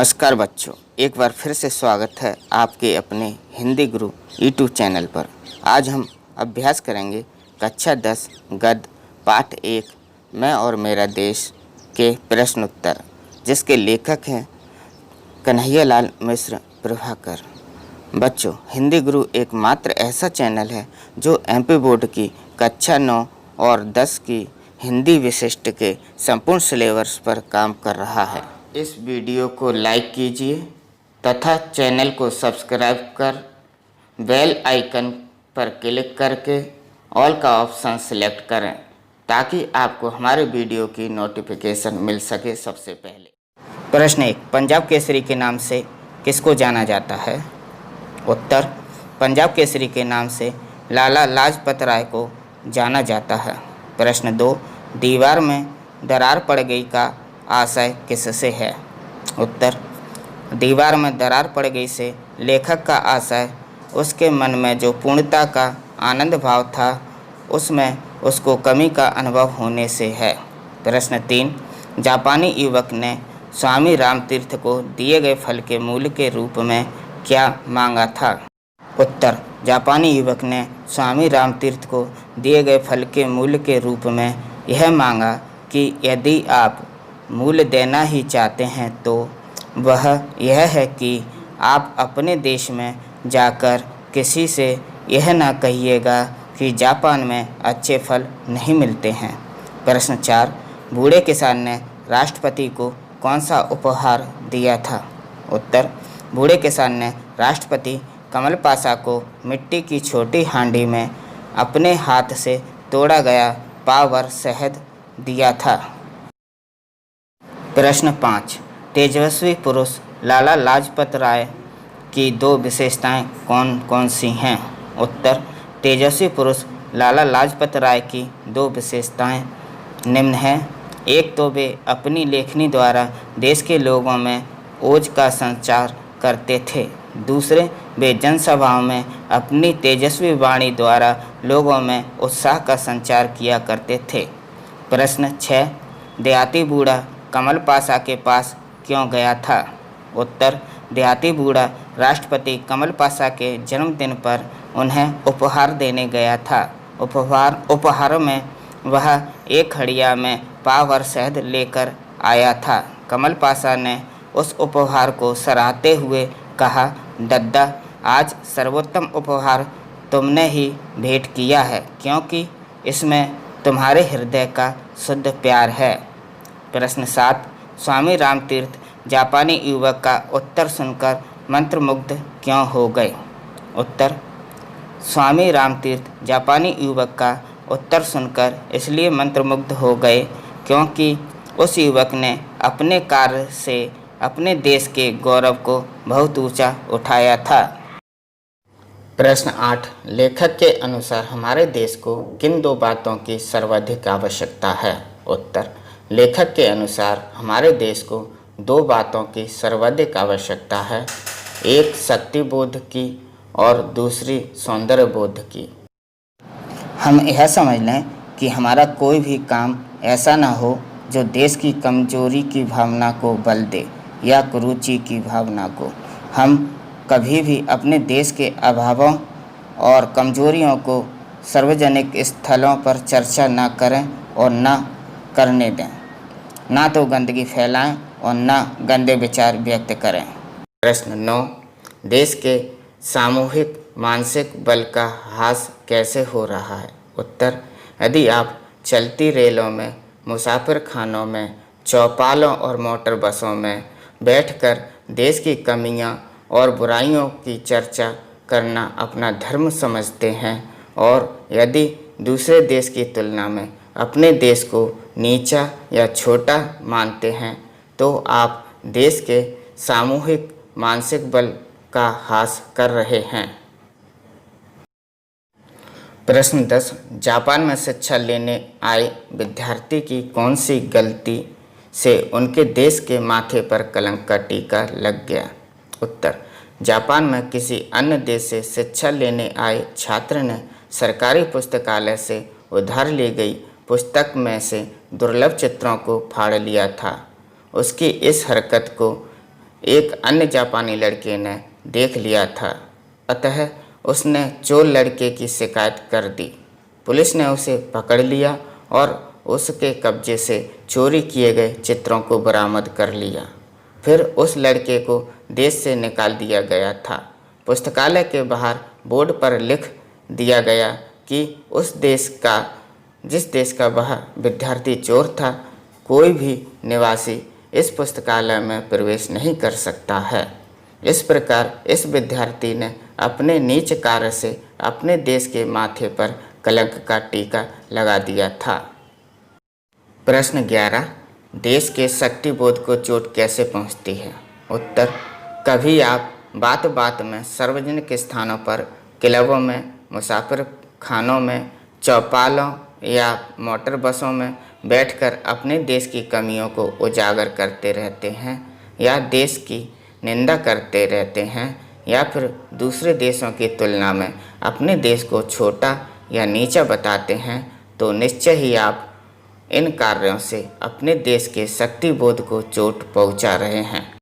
नमस्कार बच्चों, एक बार फिर से स्वागत है आपके अपने हिंदी गुरु यूट्यूब चैनल पर। आज हम अभ्यास करेंगे कक्षा 10 गद्य पाठ 1 मैं और मेरा देश के प्रश्न उत्तर, जिसके लेखक हैं कन्हैयालाल मिश्र प्रभाकर। बच्चों, हिंदी गुरु एकमात्र ऐसा चैनल है जो एमपी बोर्ड की कक्षा 9 और 10 की हिंदी विशिष्ट के संपूर्ण सिलेबस पर काम कर रहा है। इस वीडियो को लाइक कीजिए तथा चैनल को सब्सक्राइब कर बेल आइकन पर क्लिक करके ऑल का ऑप्शन सिलेक्ट करें ताकि आपको हमारे वीडियो की नोटिफिकेशन मिल सके सबसे पहले। प्रश्न 1, पंजाब केसरी के नाम से किसको जाना जाता है? उत्तर, पंजाब केसरी के नाम से लाला लाजपत राय को जाना जाता है। प्रश्न 2, दीवार में दरार पड़ गई का आशय किससे है? उत्तर, दीवार में दरार पड़ गई से लेखक का आशय उसके मन में जो पूर्णता का आनंद भाव था उसमें उसको कमी का अनुभव होने से है। प्रश्न 3, जापानी युवक ने स्वामी रामतीर्थ को दिए गए फल के मूल्य के रूप में क्या मांगा था? उत्तर, जापानी युवक ने स्वामी रामतीर्थ को दिए गए फल के मूल्य के रूप में यह मांगा कि यदि आप मूल्य देना ही चाहते हैं तो वह यह है कि आप अपने देश में जाकर किसी से यह ना कहिएगा कि जापान में अच्छे फल नहीं मिलते हैं। प्रश्न 4, बूढ़े किसान ने राष्ट्रपति को कौन सा उपहार दिया था? उत्तर, बूढ़े किसान ने राष्ट्रपति कमल पाशा को मिट्टी की छोटी हांडी में अपने हाथ से तोड़ा गया पाव भर शहद दिया था। प्रश्न 5, तेजस्वी पुरुष लाला लाजपत राय की दो विशेषताएं कौन कौन सी हैं? उत्तर, तेजस्वी पुरुष लाला लाजपत राय की दो विशेषताएं निम्न हैं। एक तो वे अपनी लेखनी द्वारा देश के लोगों में ओज का संचार करते थे। दूसरे, वे जनसभाओं में अपनी तेजस्वी वाणी द्वारा लोगों में उत्साह का संचार किया करते थे। प्रश्न 6, देहाती बूढ़ा कमल पाशा के पास क्यों गया था? उत्तर, देहाती बूढ़ा राष्ट्रपति कमल पाशा के जन्मदिन पर उन्हें उपहार देने गया था। उपहार में वह एक हड़िया में पाव भर शहद लेकर आया था। कमल पाशा ने उस उपहार को सराहते हुए कहा, दद्दा, आज सर्वोत्तम उपहार तुमने ही भेंट किया है, क्योंकि इसमें तुम्हारे हृदय का शुद्ध प्यार है। प्रश्न 7, स्वामी रामतीर्थ जापानी युवक का उत्तर सुनकर मंत्रमुग्ध क्यों हो गए? उत्तर, स्वामी रामतीर्थ जापानी युवक का उत्तर सुनकर इसलिए मंत्रमुग्ध हो गए क्योंकि उस युवक ने अपने कार्य से अपने देश के गौरव को बहुत ऊंचा उठाया था। प्रश्न 8, लेखक के अनुसार हमारे देश को किन दो बातों की सर्वाधिक आवश्यकता है? उत्तर, लेखक के अनुसार हमारे देश को दो बातों की सर्वाधिक आवश्यकता है, एक शक्ति बोध की और दूसरी सौंदर्य बोध की। हम यह समझ लें कि हमारा कोई भी काम ऐसा ना हो जो देश की कमजोरी की भावना को बल दे या कुरुचि की भावना को। हम कभी भी अपने देश के अभावों और कमजोरियों को सार्वजनिक स्थलों पर चर्चा ना करें और ना करने दें, ना तो गंदगी फैलाएं और ना गंदे विचार व्यक्त करें। प्रश्न 9, देश के सामूहिक मानसिक बल का ह्रास कैसे हो रहा है? उत्तर, यदि आप चलती रेलों में, मुसाफिर खानों में, चौपालों और मोटर बसों में बैठकर देश की कमियां और बुराइयों की चर्चा करना अपना धर्म समझते हैं और यदि दूसरे देश की तुलना में अपने देश को नीचा या छोटा मानते हैं तो आप देश के सामूहिक मानसिक बल का ह्रास कर रहे हैं। प्रश्न 10, जापान में शिक्षा लेने आए विद्यार्थी की कौन सी गलती से उनके देश के माथे पर कलंक का टीका लग गया? उत्तर, जापान में किसी अन्य देश से शिक्षा लेने आए छात्र ने सरकारी पुस्तकालय से उधार ली गई पुस्तक में से दुर्लभ चित्रों को फाड़ लिया था। उसकी इस हरकत को एक अन्य जापानी लड़के ने देख लिया था, अतः उसने चोर लड़के की शिकायत कर दी। पुलिस ने उसे पकड़ लिया और उसके कब्जे से चोरी किए गए चित्रों को बरामद कर लिया। फिर उस लड़के को देश से निकाल दिया गया था। पुस्तकालय के बाहर बोर्ड पर लिख दिया गया कि जिस देश का वह विद्यार्थी चोर था, कोई भी निवासी इस पुस्तकालय में प्रवेश नहीं कर सकता है। इस प्रकार इस विद्यार्थी ने अपने नीच कार्य से अपने देश के माथे पर कलंक का टीका लगा दिया था। प्रश्न 11, देश के शक्ति बोध को चोट कैसे पहुंचती है? उत्तर, कभी आप बात बात में सार्वजनिक स्थानों पर, क्लबों में, मुसाफिर खानों में, चौपालों या मोटर बसों में बैठकर अपने देश की कमियों को उजागर करते रहते हैं या देश की निंदा करते रहते हैं या फिर दूसरे देशों की तुलना में अपने देश को छोटा या नीचा बताते हैं, तो निश्चय ही आप इन कार्यों से अपने देश के शक्ति बोध को चोट पहुंचा रहे हैं।